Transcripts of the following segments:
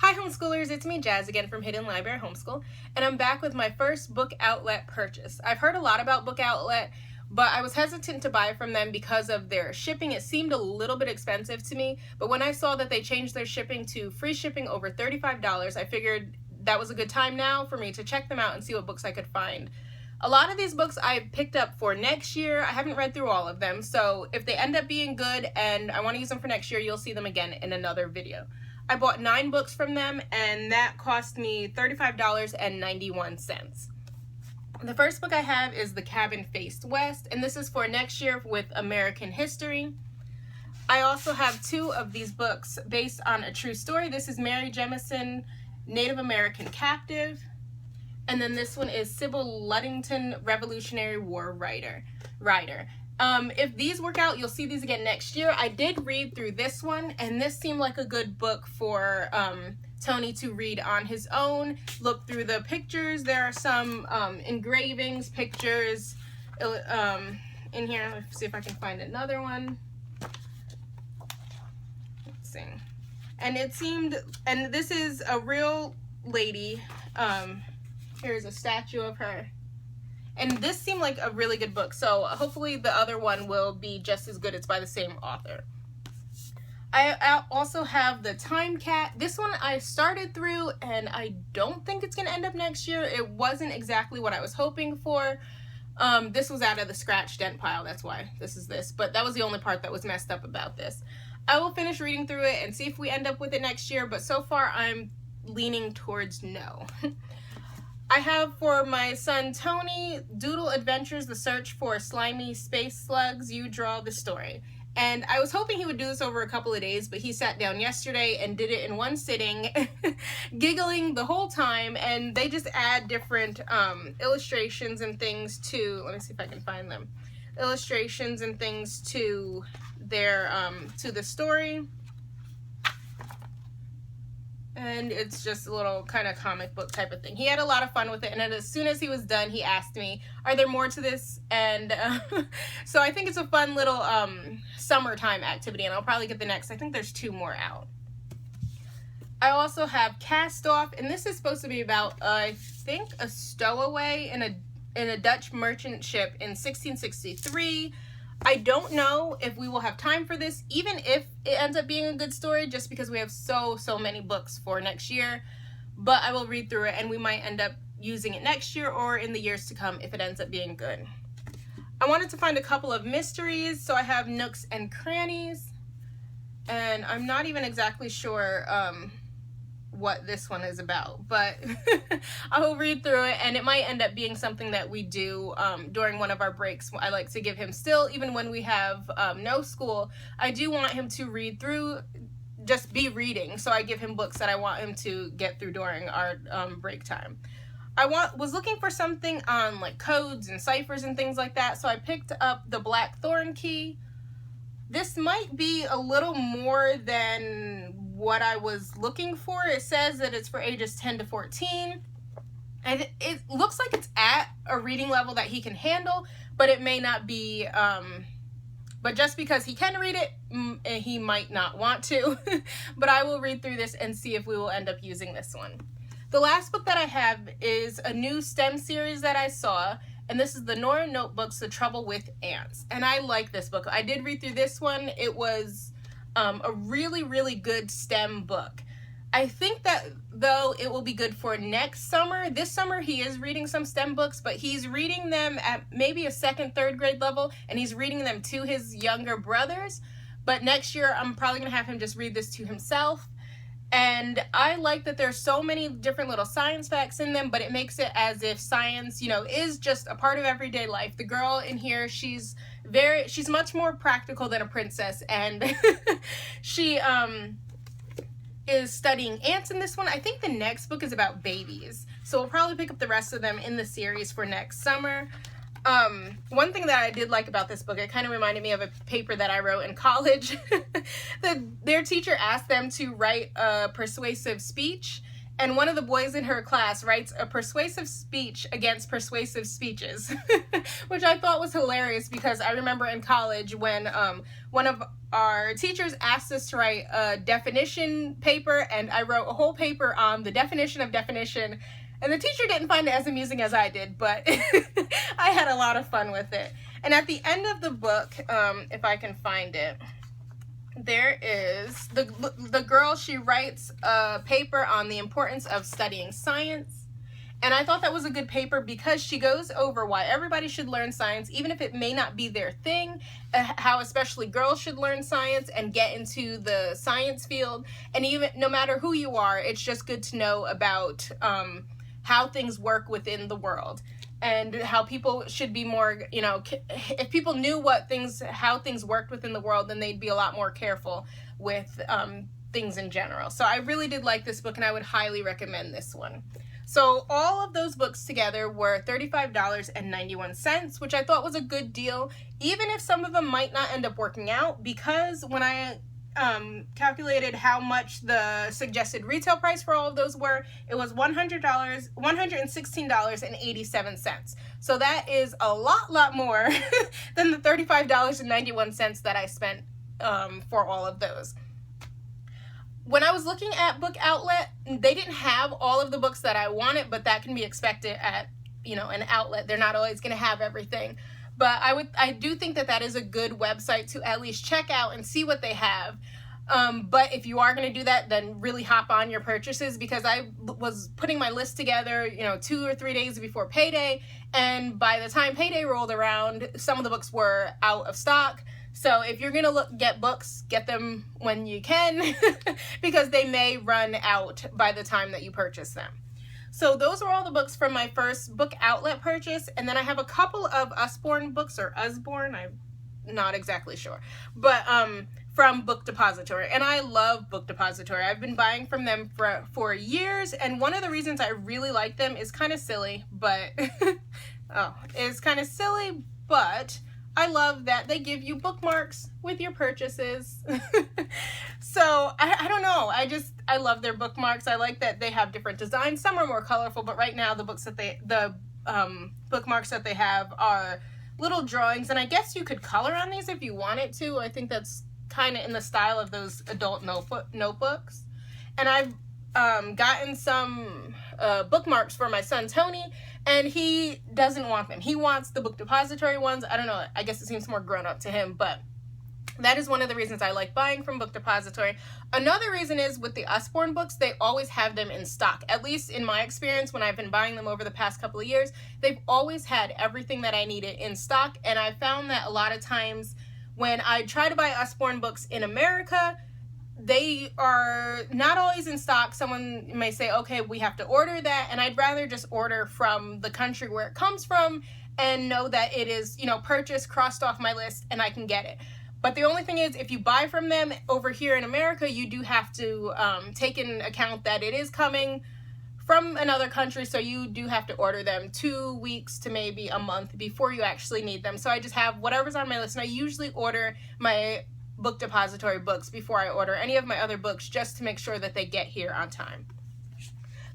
Hi homeschoolers, it's me Jazz again from Hidden Library Homeschool, and I'm back with my first book outlet purchase. I've heard a lot about Book Outlet, but I was hesitant to buy from them because of their shipping. It seemed a little bit expensive to me, but when I saw that they changed their shipping to free shipping over $35, I figured that was a good time now for me to check them out and see what books I could find. A lot of these books I picked up for next year. I haven't read through all of them, so if they end up being good and I want to use them for next year, you'll see them again in another video. I bought 9 books from them, and that cost me $35.91. The first book I have is The Cabin Faced West, and this is for next year with American history. I also have 2 of these books based on a true story. This is Mary Jemison, Native American Captive, and then this one is Sybil Ludington, Revolutionary War writer. If these work out, you'll see these again next year. I did read through this one, and this seemed like a good book for Tony to read on his own. Look through the pictures. There are some engravings, pictures in here. Let's see if I can find another one. Let's see. And it seemed, and this is a real lady. Here's a statue of her. And this seemed like a really good book, so hopefully the other one will be just as good. It's by the same author. I also have The Time Cat. This one I started through, and I don't think it's going to end up next year. It wasn't exactly what I was hoping for. This was out of the scratch dent pile, that's why this is this. But that was the only part that was messed up about this. I will finish reading through it and see if we end up with it next year, but so far I'm leaning towards no. I have for my son Tony, Doodle Adventures, The Search for Slimy Space Slugs, You Draw the Story. And I was hoping he would do this over a couple of days, but he sat down yesterday and did it in one sitting, giggling the whole time, and they just add different illustrations and things to, let me see if I can find them, illustrations and things to their, to the story. And it's just a little kind of comic book type of thing. He had a lot of fun with it, and as soon as he was done, he asked me, are there more to this? And so I think it's a fun little summertime activity, and I'll probably get the next. I think there's 2 more out. I also have Cast Off, and this is supposed to be about, I think, a stowaway in a Dutch merchant ship in 1663. I don't know if we will have time for this, even if it ends up being a good story, just because we have so many books for next year. But I will read through it, and we might end up using it next year or in the years to come if it ends up being good. I wanted to find a couple of mysteries, so I have Nooks and Crannies, and I'm not even exactly sure what this one is about, but I will read through it, and it might end up being something that we do during one of our breaks. I like to give him still, even when we have no school, I do want him to read through, just be reading, so I give him books that I want him to get through during our break time. I was looking for something on like codes and ciphers and things like that, so I picked up The Black Thorn Key. This might be a little more than what I was looking for. It says that it's for ages 10 to 14. And it looks like it's at a reading level that he can handle, but it may not be, but just because he can read it, he might not want to. But I will read through this and see if we will end up using this one. The last book that I have is a new STEM series that I saw, and this is the Nora Notebooks, The Trouble with Ants. And I like this book. I did read through this one. It was a really good STEM book. I think that, though, it will be good for next summer. This summer, he is reading some STEM books, but he's reading them at maybe a 2nd, 3rd grade level, and he's reading them to his younger brothers. But next year, I'm probably going to have him just read this to himself. And I like that there's so many different little science facts in them, but it makes it as if science, you know, is just a part of everyday life. The girl in here, she's much more practical than a princess, and she is studying ants in this one. I think the next book is about babies, so we'll probably pick up the rest of them in the series for next summer. One thing that I did like about this book, it kind of reminded me of a paper that I wrote in college. Their teacher asked them to write a persuasive speech, and one of the boys in her class writes a persuasive speech against persuasive speeches, which I thought was hilarious because I remember in college when one of our teachers asked us to write a definition paper, and I wrote a whole paper on the definition of definition, and the teacher didn't find it as amusing as I did, but I had a lot of fun with it. And at the end of the book, if I can find it, there is the girl, she writes a paper on the importance of studying science. And I thought that was a good paper because she goes over why everybody should learn science, even if it may not be their thing, how especially girls should learn science and get into the science field. And even no matter who you are, it's just good to know about how things work within the world. And how people should be more, you know, if people knew how things worked within the world, then they'd be a lot more careful with things in general. So I really did like this book, and I would highly recommend this one. So all of those books together were $35.91, which I thought was a good deal, even if some of them might not end up working out, because when I calculated how much the suggested retail price for all of those were, it was $116.87. So that is a lot more than the $35.91 that I spent for all of those. When I was looking at Book Outlet, they didn't have all of the books that I wanted, but that can be expected at, you know, an outlet. They're not always going to have everything. But I do think that that is a good website to at least check out and see what they have. But if you are going to do that, then really hop on your purchases, because I was putting my list together, you know, 2 or 3 days before payday. And by the time payday rolled around, some of the books were out of stock. So if you're going to get books, get them when you can, because they may run out by the time that you purchase them. So those are all the books from my first Book Outlet purchase. And then I have a couple of Usborne books, or Usborne, I'm not exactly sure, but from Book Depository. And I love Book Depository. I've been buying from them for years. And one of the reasons I really like them is kind of silly, but but I love that they give you bookmarks with your purchases. So I don't know. I love their bookmarks. I like that they have different designs. Some are more colorful, but right now the bookmarks that they have are little drawings. And I guess you could color on these if you wanted to. I think that's kind of in the style of those adult notebooks. And I've gotten some bookmarks for my son Tony, and he doesn't want them. He wants the Book Depository ones. I don't know, I guess it seems more grown up to him, but that is one of the reasons I like buying from Book Depository. Another reason is with the Usborne books, they always have them in stock. At least in my experience, when I've been buying them over the past couple of years, they've always had everything that I needed in stock. And I found that a lot of times when I try to buy Usborne books in America, they are not always in stock. Someone may say, okay, we have to order that. And I'd rather just order from the country where it comes from and know that it is, you know, purchased, crossed off my list, and I can get it. But the only thing is, if you buy from them over here in America, you do have to take into account that it is coming from another country. So you do have to order them 2 weeks to maybe a month before you actually need them. So I just have whatever's on my list. And I usually order my Book Depository books before I order any of my other books, just to make sure that they get here on time.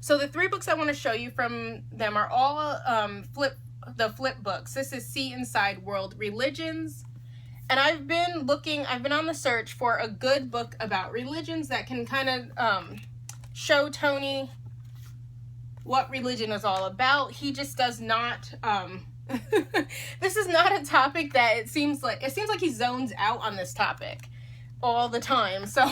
So the 3 books I want to show you from them are all flip books. This is See Inside World Religions. And I've been on the search for a good book about religions that can kind of show Tony what religion is all about. He just does not, this is not a topic that it seems like he zones out on this topic all the time. So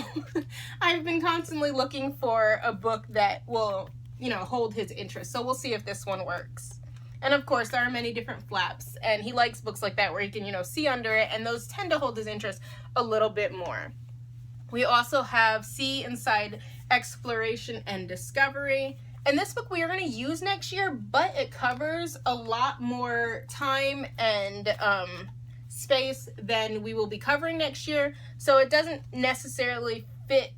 I've been constantly looking for a book that will, you know, hold his interest. So we'll see if this one works. And of course, there are many different flaps, and he likes books like that where he can, you know, see under it, and those tend to hold his interest a little bit more. We also have See Inside Exploration and Discovery. And this book we are going to use next year, but it covers a lot more time and space than we will be covering next year. So it doesn't necessarily fit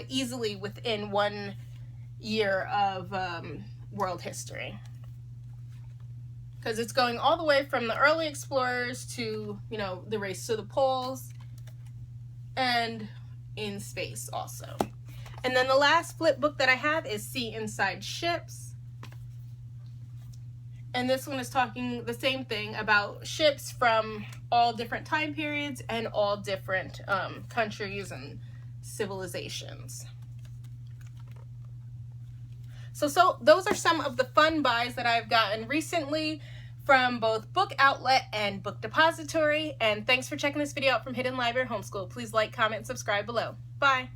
easily within 1 year of world history, because it's going all the way from the early explorers to, you know, the race to the poles, and in space also. And then the last flip book that I have is See Inside Ships. And this one is talking the same thing about ships from all different time periods and all different countries and civilizations. So those are some of the fun buys that I've gotten recently from both Book Outlet and Book Depository. And thanks for checking this video out from Hidden Library Homeschool. Please like, comment, and subscribe below. Bye.